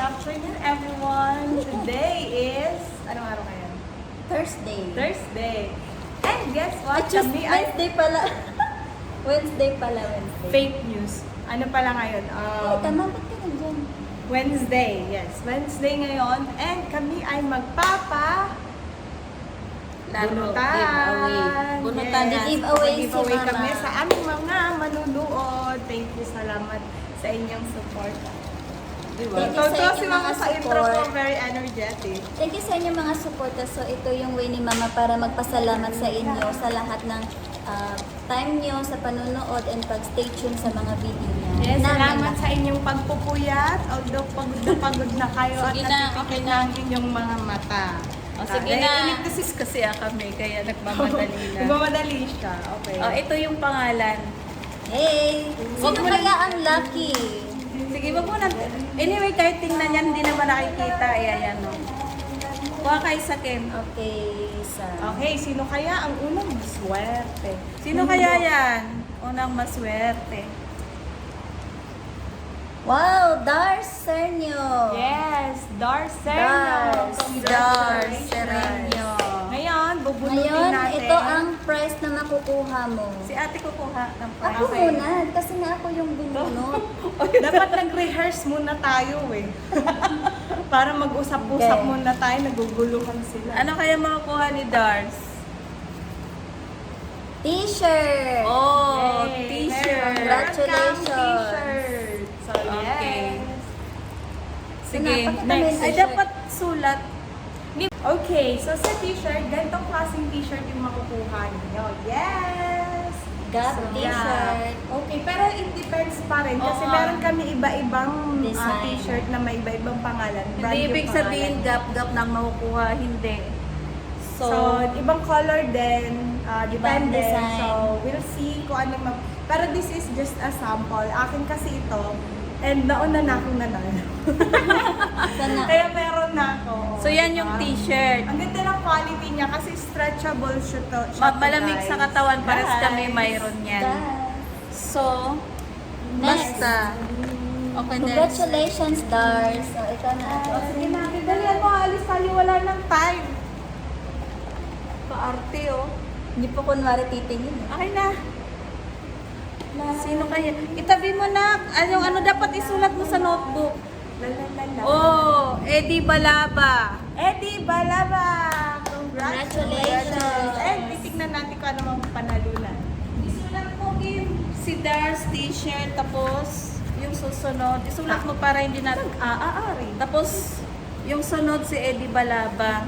afternoon, everyone. Today is, anong araw ngayon? Thursday. Thursday. And guess what? Kami ay Wednesday pala. Wednesday pala, Wednesday. fake news. Ano pala ngayon? Ay, tama, ba't ka nandyan? Wednesday. Yes, Wednesday ngayon. And kami ay bunutan. Bunutan. Yes. Giveaway si Giveaway Mama. kami sa aming mga manunood. Thank you, salamat sa inyong support. Thank you So, sa si inyong Mama mga sa intro ko, support. very energetic. Thank you sa inyong mga supporters. So, ito yung way ni Mama para magpasalamat sa inyo sa lahat ng time nyo sa panunood and pag-stay tuned sa mga video niya. Yes, Na- salamat sa inyong pagpupuyat. Although pagod na kayo Sige at na, natipikit okay na na. ang inyong mga mata. O, sige Dahil na. iligtasis Kasi kami, kaya nagmamadali na. Nagmamadali siya. Okay. O, ito yung pangalan. Hey! Wag Sino mo kaya na- ang lucky? Sige, wag mo na. Anyway, kahit tingnan yan, hindi naman nakikita. Ayan, o. Kuha kayo sa Kim. Okay, sa... Okay, sino kaya ang unang swerte? Sino kaya yan? Unang maswerte. Wow! Dars Sergio! Yes, Darceno. Dar Sergio. Ngayon, bubunutin Ngayon, natin. ito ang prize na makukuha mo. Si ate ko kuha ng Ako prize. muna, kasi nga ako yung bununod. Dapat nag-rehearse muna tayo eh. Para mag-usap-usap Okay. muna tayo, naguguluhan sila. Ano kaya makukuha ni Dars? T-shirt! Oh, Yay! t-shirt. Congratulations. T-shirt. So, Okay. yes. Sige, Napakita mo yung next. Ay, t-shirt. dapat sulat. Okay, so sa t-shirt, ganitong klaseng t-shirt yung makukuha ninyo. Yes! Gab So, t-shirt. yeah. Okay, pero it depends pa rin kasi Oo. meron kami iba-ibang Design. t-shirt na may iba-ibang pangalan. Brand Hindi yung ibig sabihin pangalan. gap-gap nang makukuha, hindi. So, ibang color din, Ibang depende. design. So, we'll see kung ano pero this is just a sample. Akin kasi ito, and nauna na akong nanalo. Sana. Kaya meron na ako. So, yan yung Diba? t-shirt. Ang ganda ng quality niya kasi stretchable siya to. Malamig sa katawan, pares Guys. kami mayroon yan. Dars. So, Next. basta. Okay, next. Congratulations, Dars. So, ito na ako. Oh, sige na, dalihan mo, alis tayo, wala ng time. Kaarte, oh. Hindi po kunwari titingin. Okay na. Sino kaya? Itabi mo na. Ano dapat isulat mo sa notebook? Lalalala. Oh, Eddie Balaba. Eddie Balaba! Congratulations. And titignan natin kung ano mang panalunan. Isulat mo, Kim. Si Dars t-shirt, tapos yung susunod. Isulat mo para hindi natin. Aari. Tapos, yung sunod si Eddie Balaba.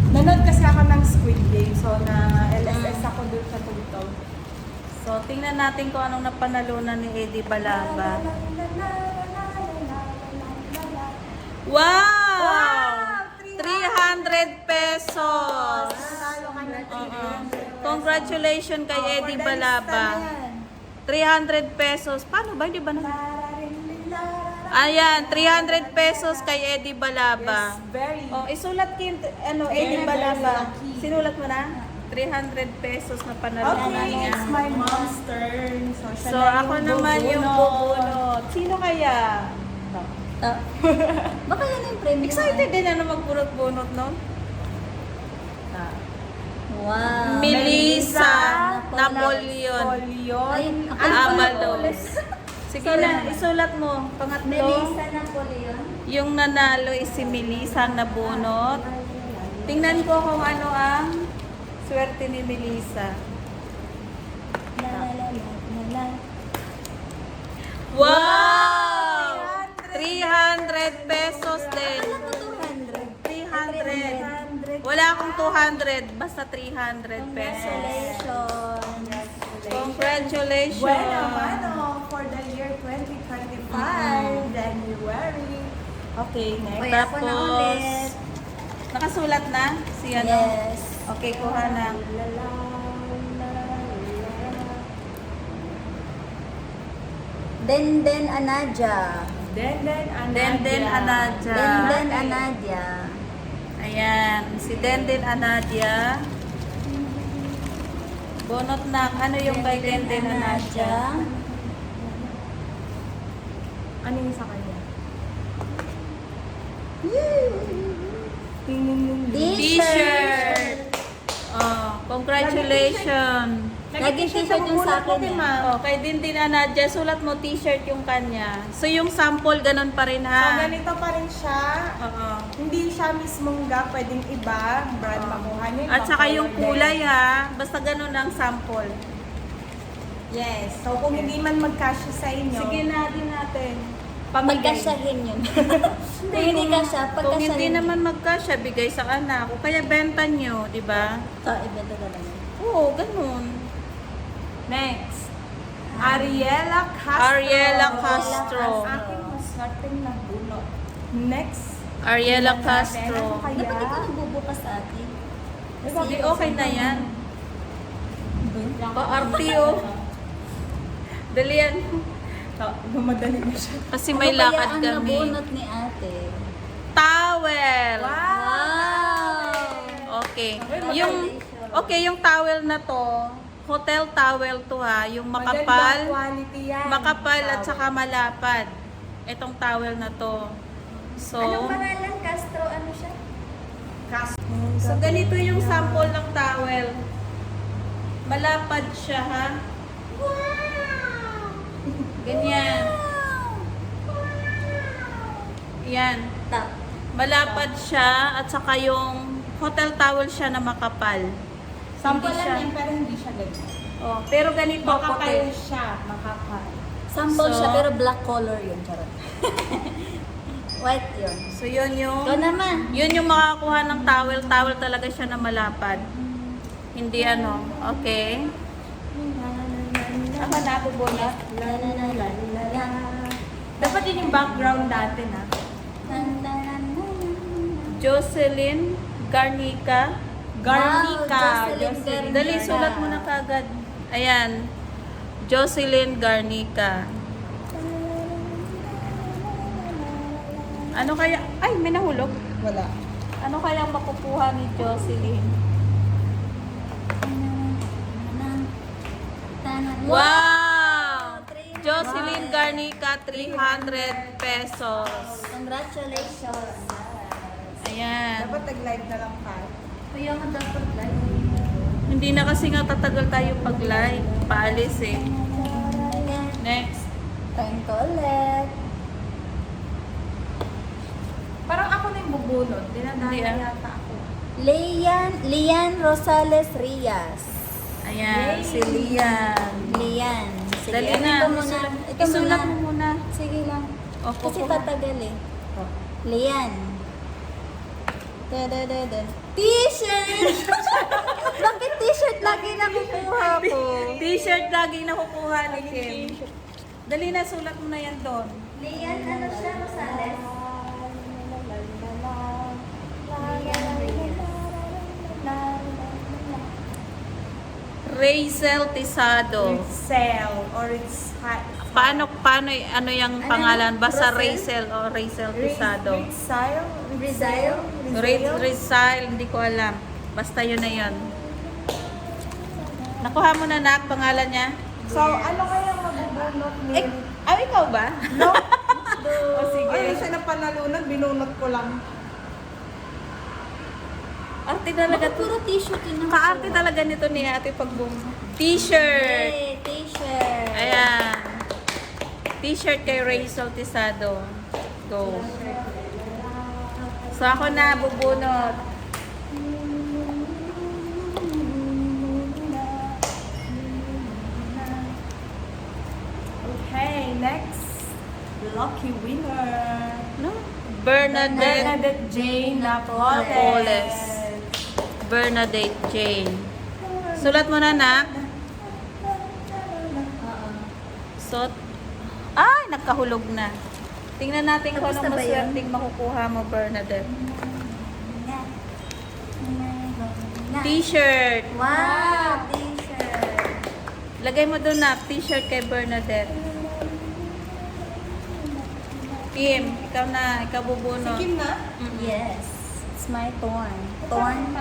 Nanood kasi ako ng Squid Game, so na LSS ako doon sa tugtog. So, tingnan natin kung anong napanalunan ni Eddie Balaba. Wow! Wow! 300 pesos! Nanalo ka ng Congratulations kay Eddie Balaba. 300 pesos. Paano ba? Hindi ba na? Ayan, 300 pesos kay Eddie Balaba. Yes, very. Oh, isulat Kim, Eddie Balaba. Sinulat mo na? 300 pesos na panalunan Okay, niya. it's my mom's turn. So, siya So, na ako naman yung bubunot. Sino kaya? Baka yan yung premium. Excited din na magbunot-bunot, no? Wow. Melissa Napoleon. Napoleon. Ay, ako Amalos. Sige na, isulat mo. Pangatlo, Melissa Napoleon. yung nanalo is si Melissa ang nabunot. Tingnan ko kung ano ang swerte ni Melissa. La la la la la. Wow! 300 pesos din. Alam mo 200. 300. Wala akong 200, basta 300 pesos. Congratulations. Congratulations. Bueno, mano, for the year 2025, January. Okay, next. Okay, ako na ulit. Nakasulat na? Si ano? Yes. Okay, kuha na. Denden Anadja. Denden Denden Anadja. Denden Anadja. Ayan, si Denden Anadia. Bunot na. Ano yung kay Denden na Nadia? Ano yung sa kanya? T-shirt! Oh, congratulations! Laging t-shirt yung sa akin eh. Oh, kay Denden na Nadia, sulat mo t-shirt yung kanya. So yung sample ganun pa rin So, ha? ganito pa rin siya. Oo. Hindi siya mismong ga, pwedeng iba. Brand makuha niyo. At saka yung color kulay ha, basta ganun ang sample. din. Yes. So, kung hindi man magkasya sa inyo. Sige natin natin. Pagkasyahin yun. Kung hindi kasya, Kung hindi pagkasyahin. naman magkasya, bigay sa anak. O kaya benta nyo, di ba? Ito, ibenta talaga. Oo, ganun. Next. Ariela Castro. Ariela Castro. Ang aking maswerteng na bunot. Next. Ariela Ano Castro. kaya? Dapat ikaw nagbubukas sa atin. Hindi, okay na yan. O, RTO. Dali yan. Gumadali na siya. Kasi may Ano kaya lakad ang kami. nabunot ni ate? Towel. Wow! Okay. Yung towel na to, hotel towel to ha. Yung Magandang makapal. quality yan. Makapal at saka malapad. Itong towel na to. So, Anong pangalan? Castro, ano siya? so ganito yung sample ng towel. Malapad siya ha. Ganyan. Yan. Top. Malapad siya at saka yung hotel towel siya na makapal. Sample Hindi lang siya. yan, pero hindi siya ganyan. Oh, pero ganito Makapal puti. siya. Makapal. Sample So, siya, pero black color yun. Charot. White yun. So yun yung Ikaw naman. yun yung makakuha ng towel. Towel talaga siya na malapad. Hindi ano. Okay. Ako na ako bunot. Dapat yun yung background natin, ha? Jocelyn Garnica. Garnica. Wow, Jocelyn Dali, Garnica. sulat mo na kagad. Ayan. Jocelyn Garnica. Ano kaya? Ay, may nahulog. Wala. Ano kaya ang makukuha ni Jocelyn? Wow! Jocelyn Garnica, 300 pesos. Congratulations. Ayan. Dapat nag-live na lang tayo. Kaya nga dapat live. Hindi na kasi nga tatagal tayo pag-live. Paalis eh. Next. Time ko ulit. Parang ako na yung bubunot. Dinadaan Hindi, ah. yata ako. Lian Rosales Rias. Ayan, si Lian. Lian. Sige, Dali ano na. ito muna? Ito Isulat muna. mo muna. Sige lang. O, Kasi kukuha. tatagal eh. Lian. Da. T-shirt! Bakit t-shirt lagi nakukuha ko? T-shirt lagi nakukuha ni Kim. Dali na, sulat mo na yan doon. Lian, ano siya? Rosales? Raizel Tisado. Rizal or it's Paano, ano yung pangalan? Basta Rosel? Raizel o Raizel Tisado. Rizal? Rizal, hindi ko alam. Basta yun na yun. Nakuha mo na nak, pangalan niya? So, ano kaya mabubunot ni... Ikaw ba? No? O sige. Ay, siya na panalunod, binunot ko lang. Arte talaga Bakit puro t-shirt yun ang Kaarte talaga nito ni Ate Pagbum. T-shirt. Yay, t-shirt. Ayan. T-shirt kay Raizel Tisado. Go. So ako na bubunot. Okay, next. Lucky winner. No? Bernadette Bernadette Jane Napoles. Napoles. Bernadette Jane. Sulat mo na, nak. So, ay, nagkahulog na. Tingnan natin kung Tapos na anong ba yun? maswerteng makukuha mo, Bernadette. Na. T-shirt. Wow, t-shirt. Lagay mo doon na, t-shirt kay Bernadette. Kim, ikaw na, ikaw Si bubunot. Kim na? Yes, it's my torn. Torn.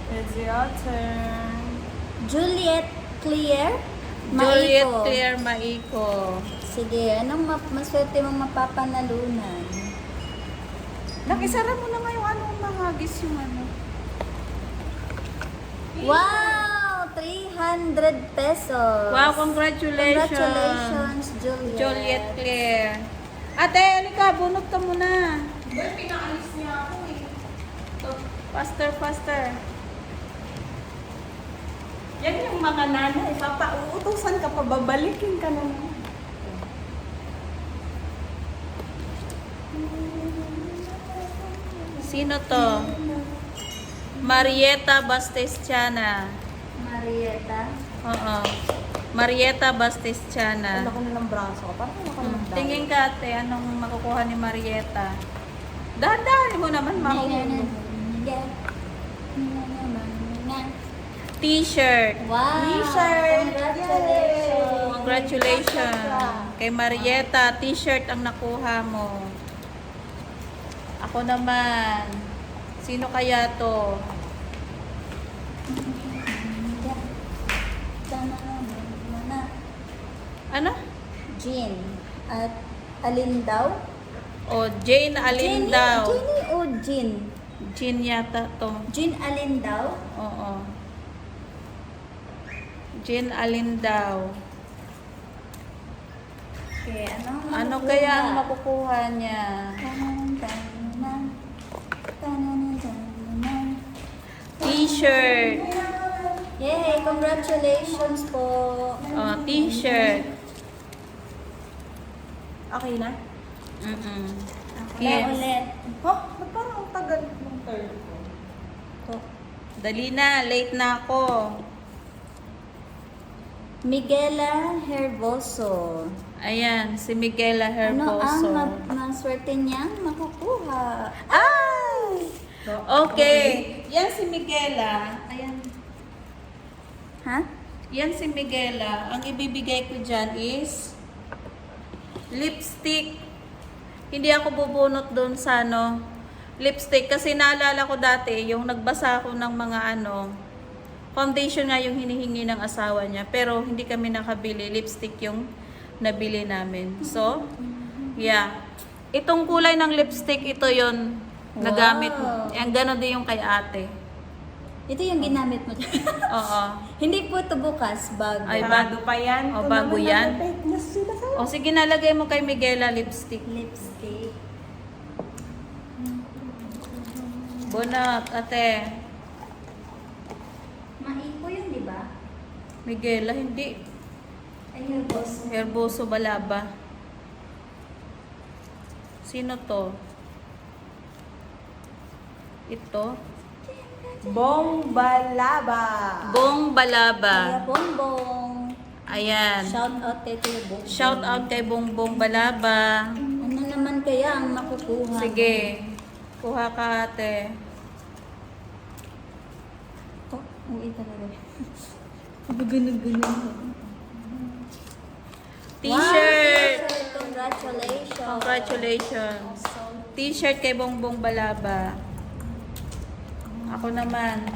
It's your turn. Juliet Clear Juliet Maiko. Claire Maiko. Sige, anong maswerte mong mapapanalunan? Nakisara mo na nga yung anong mahagis yung ano. Wow! 300 pesos. Wow, congratulations. Congratulations, Juliet. Juliet Claire. Ate, halika, bunot ka muna. Boy, pinaalis niya ako eh. Faster, faster. Yan yung mga nanay. Papauutosan ka pa, babalikin ka na naman. Sino to? Marieta Bastestiana. Marieta. Oo. Marieta Bastestiana. Wala ko na ng braso ko. Parang wala ko na ng dahil. Tingin ka ate, anong makukuha ni Marieta? Dahan-dahan mo naman makukuha. T-shirt. Wow! T-shirt. Congratulations! Congratulations. Kay Marieta, t-shirt ang nakuha mo. Ako naman. Sino kaya to? Ano? Jean. At alin daw? O, Jane alin daw? Jenny o Jean? Jean yata to. Jean alin daw? Oo. Jean alin daw? Okay, Ano kaya ang makukuha niya? T-shirt. Yay! Congratulations po! Oh, t-shirt. Okay na? Mm-mm. Yes. Yes. Ulit. Huh? Ba't parang ang tagal ng turn ko? Dali na, late na ako. Miguela Herboso. Ayan, si Miguela Ano Herboso. ang maswerte niyang makukuha? Ay! Okay. Yan si Miguela. Ayan. Ha? Yan si Miguela. Ang ibibigay ko dyan is lipstick. Hindi ako bubunot doon sa ano, lipstick. Kasi naalala ko dati, yung nagbasa ako ng mga ano, foundation nga yung hinihingi ng asawa niya. Pero hindi kami nakabili. Lipstick yung nabili namin. So, yeah. Itong kulay ng lipstick, ito yon nagamit. Wow. Ang ganon din yung kay ate. Ito yung ginamit mo. Oo. Hindi po ito bukas, bago. Ay, Bago pa yan. O, Ito bago naman yan? ang fake news sila sa'yo. O sige, nalagay mo kay Miguela lipstick. Lipstick. Bonot, ate. Maiko yun, di ba? Miguela, hindi. Ay, Herboso. Herboso Balaba. Sino to? Ito? Bong Balaba. Bong Balaba. Kaya Bongbong. Ayan. Shout out kay Kuya Bongbong. Shout out kay Bongbong Balaba. Ano naman kaya ang makukuha? Sige. Kuha ka ate. Oh, uwi talaga. Ganun-ganun. T-shirt. Wow, congratulations. Congratulations. T-shirt kay Bongbong Balaba. Ako naman.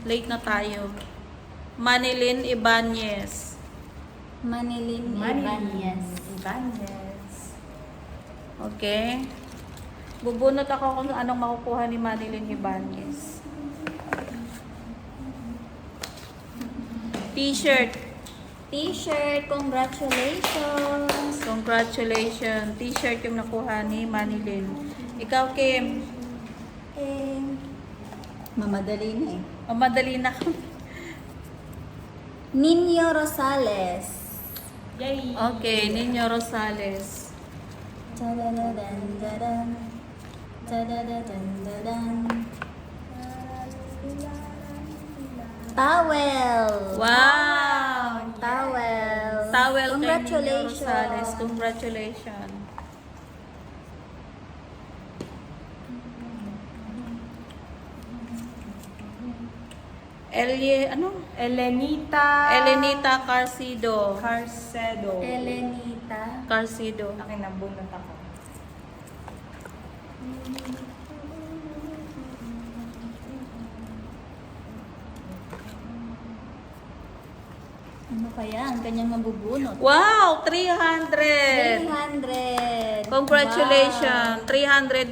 Late na tayo. Manilyn Ibanez. Manilyn Ibanez. Ibanez. Okay. Bubunot ako kung anong makukuha ni Manilyn Ibanez. T-shirt. T-shirt, congratulations. Congratulations. T-shirt yung nakuha ni Manilyn. Ikaw, Kim. Eh, mamadali na eh. O, madali na ka. Nino Rosales. Yay! Okay, Nino Rosales. Tadadadan, dadan. Tadadadan, dadan. Towel. Wow! Towel. Towel kay Nino Congratulations. Rosales. Congratulations. Elenita. Elenita Carcido. Carcedo. Elenita. Carcido. Akin na, bunot ako. pa yan, kanyang mabubunot. Wow! 300! 300! Congratulations! 300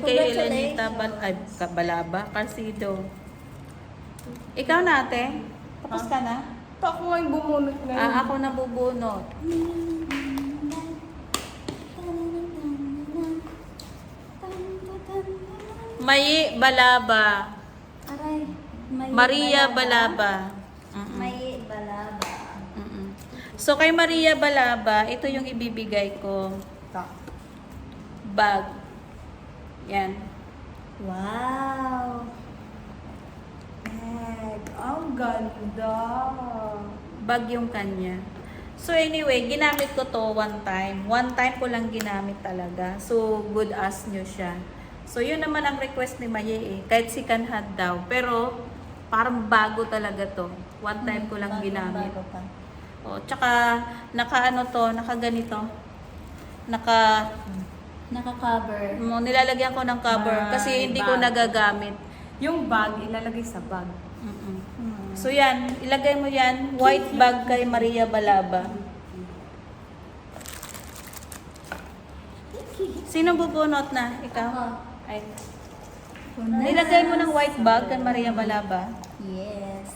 kay Congratulations. Elenita Balaba, Carcido. Ikaw nate? Tapos ka na? Ito ako nga yung bumunot ngayon. Ako nabubunot. Mayi Balaba. Aray, Maria Balaba. May balaba. Mm-mm. So kay Maria Balaba, ito yung ibibigay ko. Ito. Bag. Yan. Wow! Egg. Ang ganda. Bag yung kanya. So anyway, ginamit ko to one time. One time ko lang ginamit talaga. So good as new siya. So yun naman ang request ni Maye eh. Kahit second hand daw. Pero parang bago talaga to. One time ko lang ginamit. Bago pa. O, tsaka naka ano to, naka ganito. Naka Naka-cover. nilalagyan ko ng cover May kasi hindi ko bag. nagagamit. Yung bag, ilalagay sa bag. Mm-mm. So yan, ilagay mo yan, white bag kay Maria Balaba. Sino bubunot na? Ikaw? Ako. Ay. Nilagay mo ng white bag kay Maria Balaba. Yes.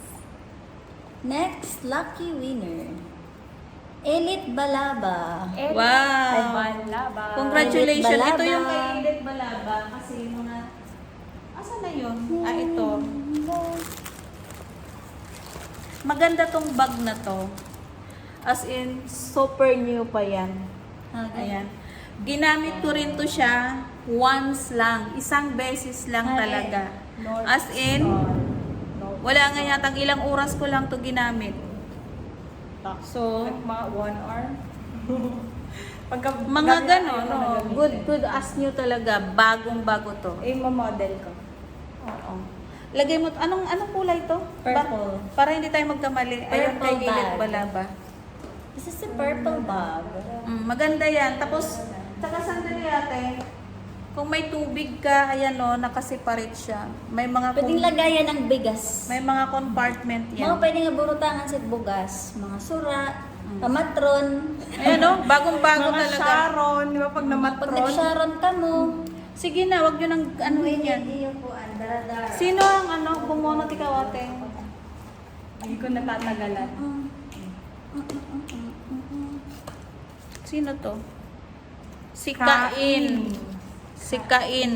Next, lucky winner. Elite Balaba. Wow! Balaba. Congratulations! Balaba. Ito yung kay Edith Balaba kasi mga... Asan na yun? Ito. Maganda tong bag na to. As in, super new pa yan. Ayan. Ginamit ko rin to siya once lang. Isang beses lang talaga. As in, wala nga yatang ilang oras ko lang to ginamit. So, Like mga 1 hour. Pagka, mga gamit ganon, na no? gamitin. Good as new talaga. Bagong-bago to. Eh, ma-model ko. Oo. Lagay mo, anong kulay to? Purple. Para hindi tayo magkamali. Ayun kay Purple Edith bag. Balaba. This is a purple bag. Maganda yan. Tapos, saka sandali ate, kung may tubig ka, ayan o, nakaseparate siya. May mga Pwedeng lagayan ng bigas. may mga compartment Mga yan. pwedeng burutangan sa bugas. Mga sura, pamatron. Ayan o, bagong-bago Mga talaga. Sharon, di ba pag Pag namatron? nag-sharon ka mo, Sige na, wag nyo nang anuhin yan. iyo po, daradara. Sino ang bumonot ikaw ate? Hindi ko natatagalan. Sino to? Si Kain. Si Kain.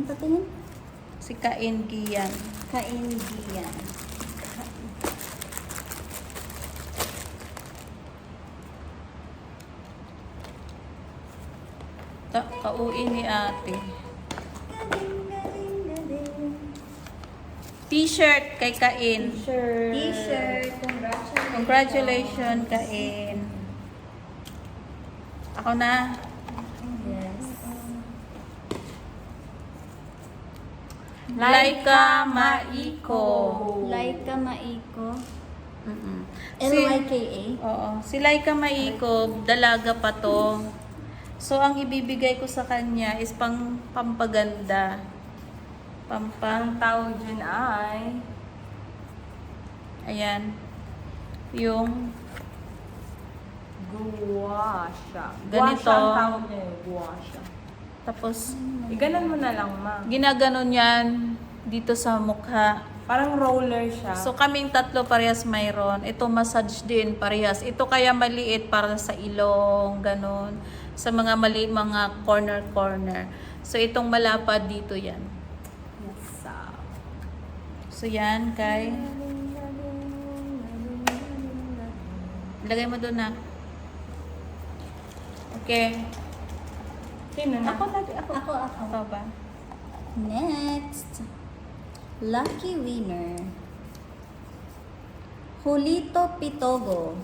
Patingin? Si Kain Gian. Kaindiyan. Pauwi ni ate. T-shirt kay Kain. T-shirt. Congratulations, Kain. Ako na. Yes. Laika Maiko. Laika Maiko. Mm-mm. L-Y-K-A. Oo. Si Laika Maiko, dalaga pa to. So, ang ibibigay ko sa kanya is pampaganda. Ang tawag dyan ay... Ayan. Yung Guasha. Ganito. Guasha ang tawag niya eh. Guasha. tapos Iganan mo na lang, ma. ginaganon yan dito sa mukha. Parang roller siya. So kaming tatlo parehas mayroon. Ito massage din parehas. Ito kaya maliit para sa ilong, ganon. Sa mga mali, mga corner. So itong malapad dito yan. Yes. So yan kay... Lagay mo doon na. Okay. Sino na? Ako lagi. Ako. Ako. Ako ba? Next. Lucky winner. Julito Pitogo.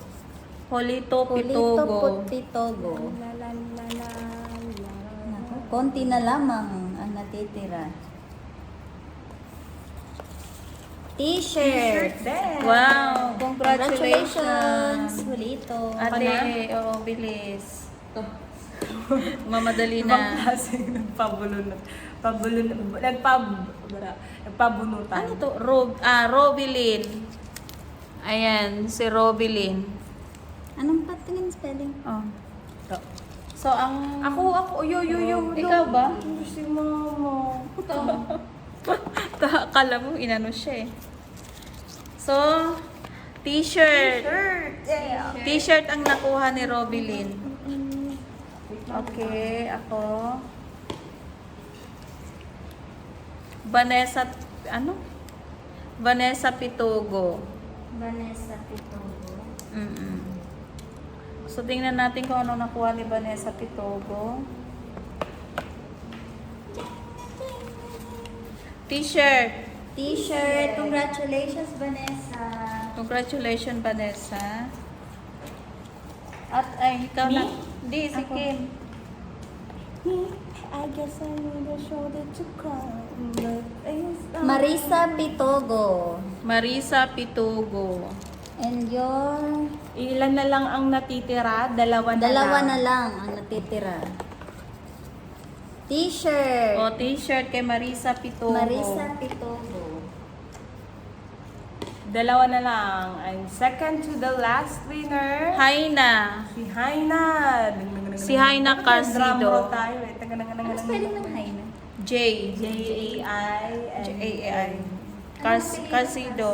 Holito Julito Pitogo. Pitogo. La, la, la, la, la. Naku, konti na lamang ang natitira. T-shirt. Then, Wow! Congratulations, Congratulations! Julito. Ate, oo, bilis. Mamadali na. Klaseng nagpabunutan. Nagpabunutan. Ano to? Robilin. Ayan, si Robilin. Anong patingin spelling? Oh. So, ang... Ako, yo. Ikaw ba? Hindi si mama. Akala mo, inano siya eh. So, t-shirt. Shirt. Yeah. T-shirt ang nakuha ni Robilyn. Okay, ako. Vanessa, ano? Vanessa Pitogo. Vanessa Pitogo. So, tingnan natin kung ano nakuha ni Vanessa Pitogo. T-shirt. T-shirt. Congratulations, Vanessa. Congratulations, Vanessa. At ay, ikaw na. Hindi, si Kim. I guess I need a shoulder to cry. But Marisa Pitogo. Marisa Pitogo. And your... Ilan na lang ang natitira? Dalawa na Dalawa lang. na lang ang natitira. T-shirt. O, t-shirt kay Marisa Pitogo. Marisa Pitogo. Dalawa na lang. And second to the last winner. Haina. Si Haina. Si Haina Carcido. Drum roll tayo eh. Ano spelling ng Haina? J. J-A-I. J-A-I. Ano Carcido.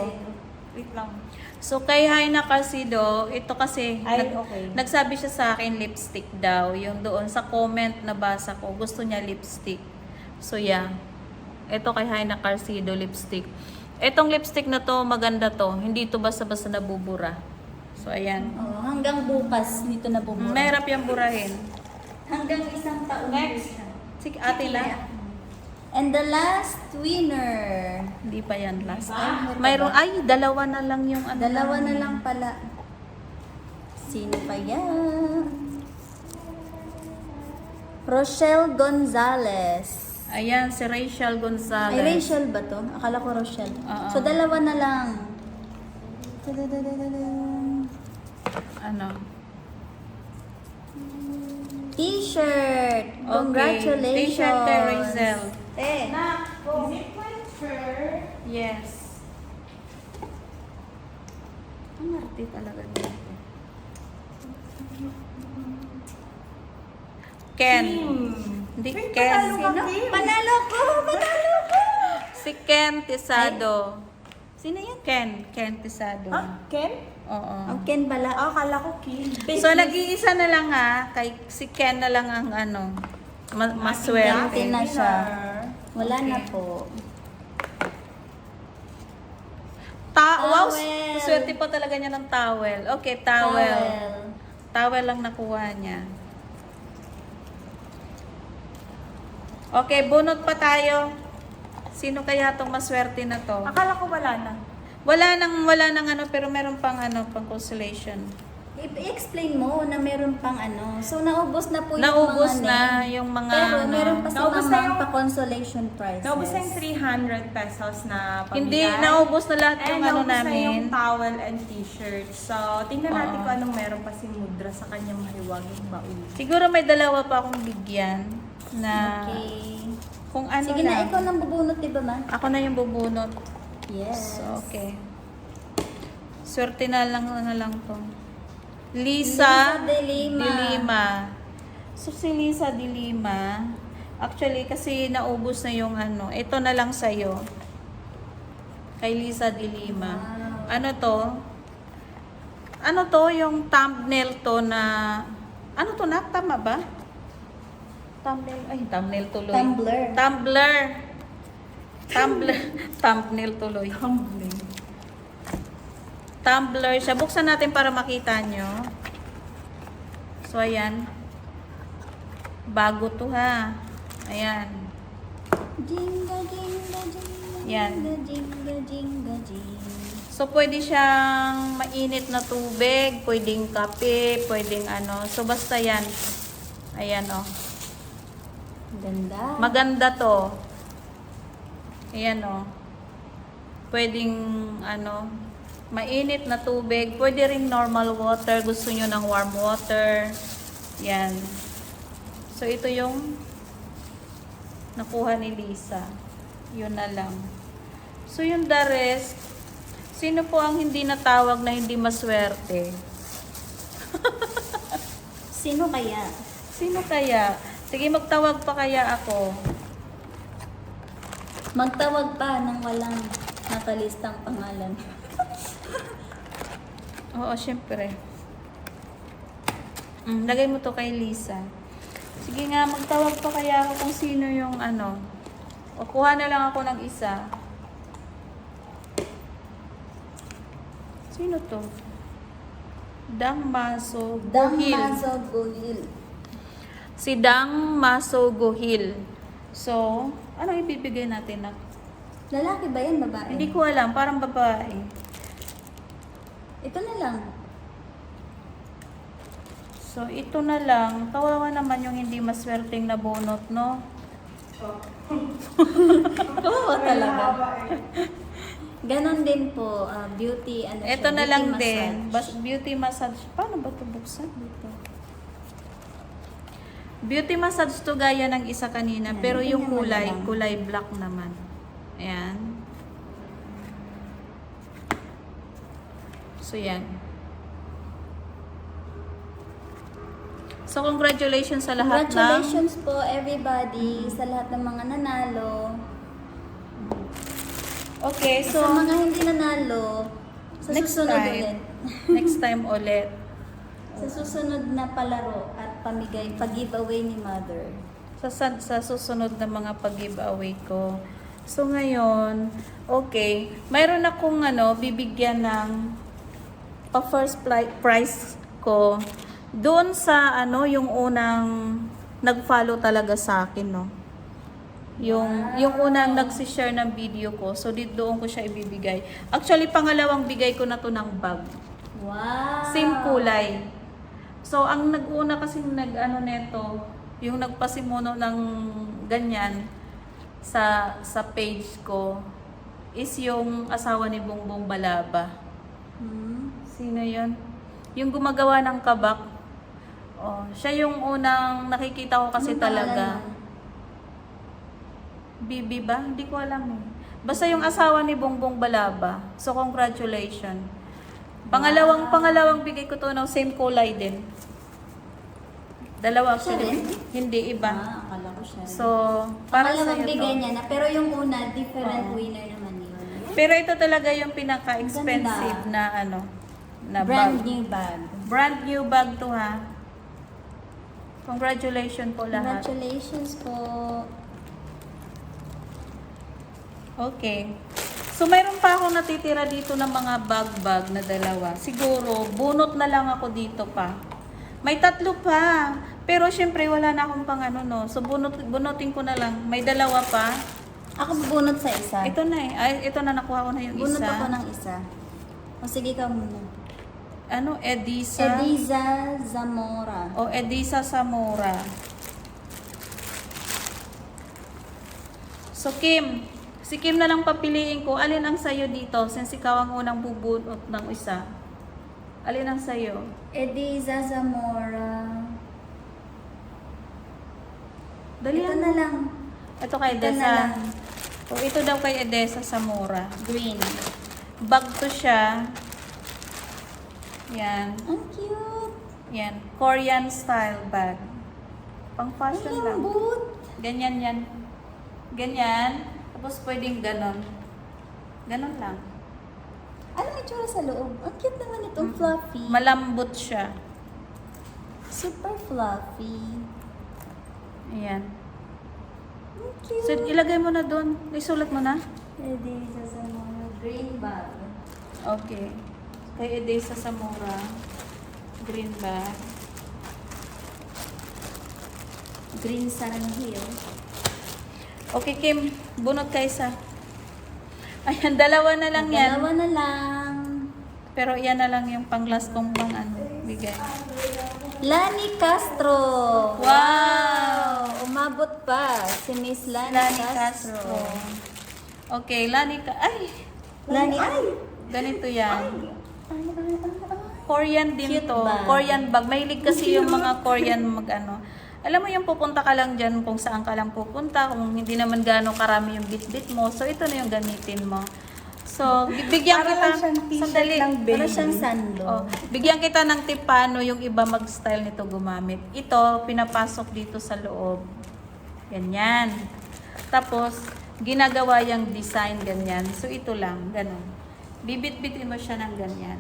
Wait lang. So, kay Haina Carcido, ito kasi, Ay, okay. nagsabi siya sa akin lipstick daw. Yung doon sa comment na basa ko, gusto niya lipstick. So, yeah. Ito kay Haina Carcido, lipstick. Itong lipstick na to, maganda to. Hindi to basta-basta nabubura. So, ayan. Oh, hanggang bukas nito na bumura. Mahirap yung burahin. Hanggang isang taon. Next. Sige, ate lang. And the last winner. Hindi pa yan last. Ay, Mayroon, ay, dalawa na lang yung ano. Dalawa na lang pala. Sino pa yan? Rochelle Gonzalez. Ayan, si Rachel Gonzalez. Ay, Rachel ba to? Akala ko Rochelle. Oo. So, dalawa na lang. Ano? T-shirt. Okay. Congratulations. T-shirt kay Rachel. Eh. Is it my turn? Yes. Ang arte talaga dito. Ken. Hindi, Ken. panalo ka, Sino? Kim. Panalo ko! Panalo ko! Si Ken Tisado. Sino yan? Ken Tisado. Ah, Ken? Oo. Ang Ken pala. Ah, akala ko Kim. So, nag-iisa na lang ha. Kay, si Ken na lang ang ano, maswerte. Ken na siya. Wala Okay. na po. Wow, Towel. swerte po talaga niya ng towel. Okay, towel. Towel lang nakuha niya. Okay, bunot pa tayo. Sino kaya tong maswerte na to? Akala ko wala na. Wala nang ano, pero meron pang ano, pang consolation. I-explain mo na meron pang ano. So, naubos na po Naubos yung mga na name. yung mga Pero ano. meron pa si Naubos na Mama yung- pa consolation prizes. Naubos na yung 300 pesos na pamigay. Hindi, naubos na lahat And yung ano naubos na yung namin. towel and t-shirt. So, tingnan natin Oo. kung anong meron pa si Mudra sa kanyang mahiwagang baul. Siguro may dalawa pa akong bigyan na Okay. kung ano Sige lang. na, ikaw nang bubunot, di ba, ma? Ako na yung bubunot. Yes. So, okay. Swerte na lang to. Lisa de Lima. So, si Lisa de Lima, actually, kasi naubos na yung ano. Ito na lang sa'yo. Kay Lisa de Lima. Wow. Ano to? Ano to? Yung thumbnail to na... Ano to na? Tama ba? Thumbnail. Ay, thumbnail tuloy. Tumblr. Thumbnail tuloy. Humbling. Tumblr siya. Buksan natin para makita nyo. So, ayan. Bago to ha. Ayan. Jinga, jinga, jinga, Yan. jinga, jinga, jinga. So, pwede siyang mainit na tubig, pwedeng kape, pwedeng ano. So, basta yan. Ayan, oh. Ganda. Maganda to. Ayan, oh. Pwedeng, ano, mainit na tubig. Pwede rin normal water. Gusto nyo ng warm water. Yan. So, ito yung nakuha ni Lisa. Yun na lang. So, yung the rest, sino po ang hindi natawag na hindi maswerte? Sino kaya? Sino kaya? Sige, magtawag pa kaya ako. Magtawag pa ng walang nakalistang pangalan. Oo, syempre. Lagay mo to kay Lisa. Sige nga, magtawag pa kaya ako kung sino yung ano. O kuha na lang ako ng isa. Sino to? Dangmaso Gohil. Damaso Gohil. Si Dangmaso Gohil. So, ano ibibigay natin na? Lalaki ba yan, babae? Hindi ko alam, parang babae. Ito na lang. So, ito na lang. Kawawa naman yung hindi maswerteng na bunot, no? Kawawa talaga. Ganon din po, beauty, ano Ito siya, na beauty lang massage. din. Beauty massage. Paano ba ito buksan? Dito. Beauty massage to gaya ng isa kanina. Yan, Pero yung ganyan mo kulay, lang. kulay black naman. Ayan. So, yan. So, congratulations sa lahat Congratulations po everybody sa lahat ng mga nanalo. Okay, So, so, sa mga hindi nanalo, sa next susunod time. ulit. Next time ulit. Sa susunod na palaro at pamigay, pag-giveaway ni Mother. Sa susunod na mga pag-giveaway ko. So, ngayon, okay, mayroon akong bibigyan ng pa-first prize ko doon sa yung unang nag-follow talaga sa akin, no? Yung unang nagsi-share ng video ko. So, doon ko siya ibibigay. Actually, pangalawang bigay ko na to ng bag. Wow! Same kulay. So, ang nag-una kasi neto, yung nagpasimuno ng ganyan sa page ko is yung asawa ni Bongbong Balaba. Sino yun? Yung gumagawa ng kabak. Oh, siya yung unang nakikita ko kasi Anong pangalan talaga. nun? Bibi ba? Hindi ko alam eh. Basta yung asawa ni Bongbong Balaba. So, congratulations. Pangalawang bigay ko to ng same kulay din. Dalawa Siya actually. rin? Hindi, iba. Akala ko siya. So, para sa Pangalawang bigay to. niya na, pero yung una, different Oo. winner naman yun. Pero ito talaga yung pinaka-expensive Ang na na Brand bag. new bag. Brand new bag to ha. Congratulations po lahat. Congratulations po. Okay. So, mayroon pa akong natitira dito ng mga bag-bag na dalawa. Siguro, bunot na lang ako dito pa. May tatlo pa. Pero, syempre, wala na akong pang no. So, bunutin ko na lang. May dalawa pa. Ako bubunot sa isa. Ito na eh. Ay, ito na, nakuha ko na yung Bunot isa. ako ng isa. O sige ka muna. Edisa. Ediza Zamora. O, Edisa Zamora. So, Kim. Si Kim na lang papiliin ko. Alin ang sayo dito? Since ikaw ang unang bubunot ng isa. Alin ang sayo? Ediza Zamora. Dali Ito yan. na lang. Ito kay Ito na Edesa. lang. O, ito daw kay Edesa Zamora. Green. Bag to siya. Yan. Ang cute. Yan. Korean style bag. Pang fashion Ay, lang. lambot. Ganyan yan. Ganyan. Tapos pwedeng ganon. Ganon lang. Ano may tsura sa loob? Ang cute naman itong fluffy. Malambot siya. Super fluffy. Ayan. Ang cute. So, ilagay mo na doon. Isulat mo na. Ediza Zamora. Green bag. Okay. Kay Edesa Zamora. Green bag. Green Saranghill. Okay, Kim. Bunot ka isa. Ayan, dalawa na lang yan. Dalawa na lang. Pero yan na lang yung pang-last kong bigay. Lani Castro. Wow! Umabot pa si Miss Lani, Lani Castro. Castro. Okay, Lani Ay! Lani, ay! Ganito yan. Korean din Cute to. bag. Korean bag. Mahilig kasi yung mga Korean Alam mo yung pupunta ka lang dyan kung saan ka lang pupunta. Kung hindi naman gano'ng karami yung bit-bit mo. So, ito na yung gamitin mo. So, bigyan Para kita, lang siyang t-shirt sandali. ng baby. Para siyang sando. Oh, bigyan kita ng tip paano yung iba mag-style nito gumamit. Ito, pinapasok dito sa loob. Ganyan. Tapos, ginagawa yung design ganyan. So, ito lang, ganun. Bibit-bitin mo siya ng ganyan.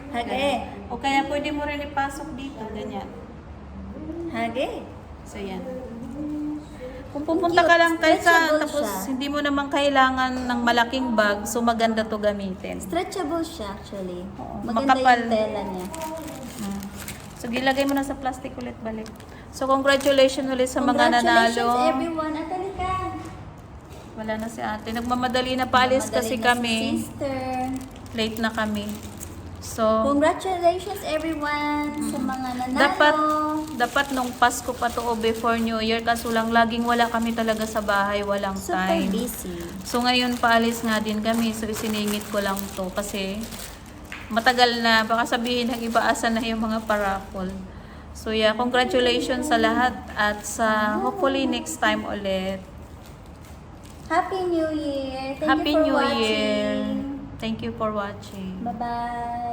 Hage. O kaya pwede mo rin ipasok dito, ganyan. Hage. So, yan. Kung pupunta ka lang tayo sa, Stretchable tapos siya. hindi mo naman kailangan ng malaking bag, so maganda to gamitin. Stretchable siya actually. Oo, Maganda makapal. yung tela niya. Mm. So, gilagay mo na sa plastic ulit balik. So, congratulations ulit sa mga Congratulations nanalo. everyone. At halika. Wala na si ate. Nagmamadali na paalis kasi Madali na si kami. Sister. Late na kami. So, Congratulations everyone sa mga nanalo. dapat nung Pasko pa to o before New Year, kaso lang laging wala kami talaga sa bahay, walang Super time. busy. So ngayon paalis nga din kami, so isiningit ko lang to kasi matagal na, baka sabihin ng iba asan na yung mga paraffol. So yeah, congratulations sa lahat at sa hopefully next time ulit. Happy New Year. Thank Happy you for New watching. Year. Thank you for watching. Bye-bye.